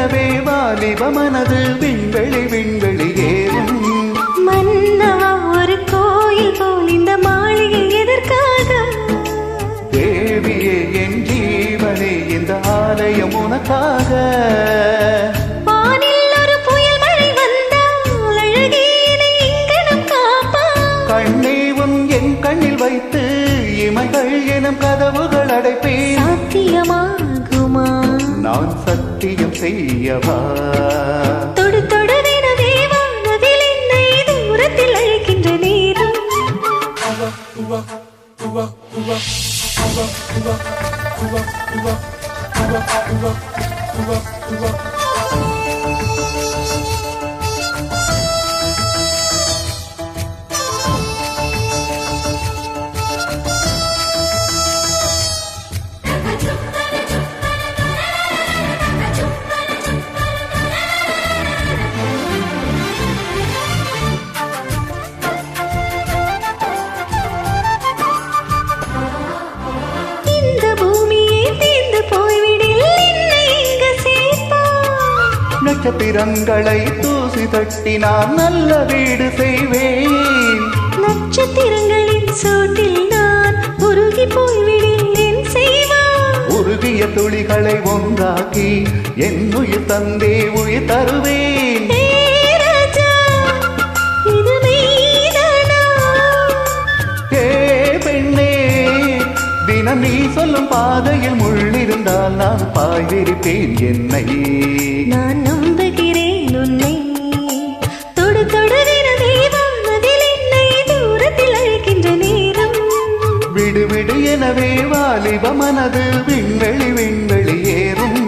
எனவே வாலிப மனது விண்வெளி விண்வெளி ஏறும். மன்னவா ஒரு கோயில் போல் இந்த மாளிகை எதற்காக? தேவியே என் ஜீவனே இந்த ஆலயம் உனக்காக. வானில் ஒரு புயல் மழை வந்தால் அழகே என்னை இங்கனம் காப்பா. கண்ணே உன் என் கண்ணில் வைத்து இமைகள் எனும் கதவுகள் அடைப்பேன். சாத்தியமாகுமா? நான் சத்தியம் செய்யவா? தொடு தொடுவெனவே வானவில் என்னை தூரத்தில் அழைக்கின்ற நேரம். இந்த பூமியே தீர்ந்து போய்விடில் என்னை இங்கு சேர்ப்பார். நட்சத்திரங்களை தூசி தட்டி நான் நல்ல வீடு செய்வேன். நட்சத்திரங்களின் சூட்டில் நான் உருகி போய்விடில் என் செய்வார். உருகிய துளிகளை ஒன்றாக்கி என் உயிர் தந்தே உயிர் தருவேன். ஏ ராஜா, இது மெய்தானா? ஏ பெண்ணே, தினம் நீ சொல்லும் பாதையில் முள்ளிருந்தால் நான் பாய்விருப்பேன் என்னை. நான் நம்புகிறேன் உன்னை. தொடு தொடுவெனவே வானவில் என்னை தூரத்தில் அழைக்கின்ற நேரம். விடு விடு எனவே வாலிப மனது விண்வெளி விண்வெளி ஏறும்.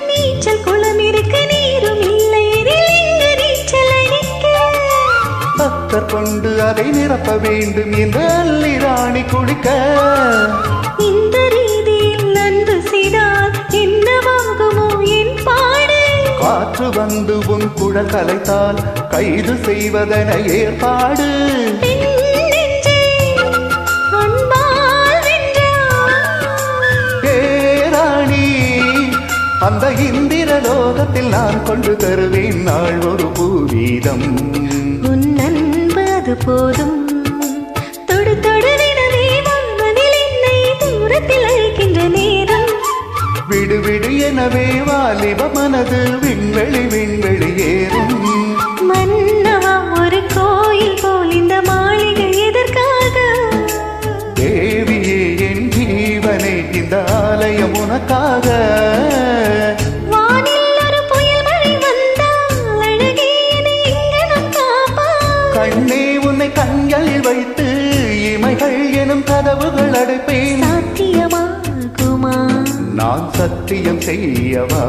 நீச்சல் குளம் இருக்க நீரும் இல்லை, இதில் எங்கு நீச்சல் அடிக்க? பக்தர் கொண்டு அதை நிரப்ப வேண்டும் என்று அள்ளி ராணி குளிக்க. இந்த ரீதியில் அன்பு செய்தால் என்னவாகுமோ என் பாடு? காற்று வந்து உன் குழல் கலைத்தால் கைது செய்வதென ஏற்பாடு. பெண் நெஞ்சே அன்பால் வென்றாய். ஏ ராணி, அந்த இந்திர லோகத்தில் நான் கொண்டு தருவேன் நாள் ஒரு பூவீதம். உன் அன்பு அது போதும். தொடு தொடுவெனவே வானவில் என்னை தூரத்தில் அழைக்கின்ற நேரம். விடு விடு எனவே வாலிப மனது விண்வெளி விண்வெளி ஏறும். மன்னவா ஒரு கோயில் போல் இந்த மாளிகை எதற்காக? தேவியே என் ஜீவனே இந்த ஆலயம் உனக்காக. வானில் ஒரு புயல் மழை வந்தால் அழகே என்னை இங்கனம் காப்பா. கண்ணே உன்னை கண்களில் வைத்து இமைகள் எனும் கதவுகள் அடைப்பேன். சாத்தியமாகுமா? நான் சத்தியம் செய்யவா?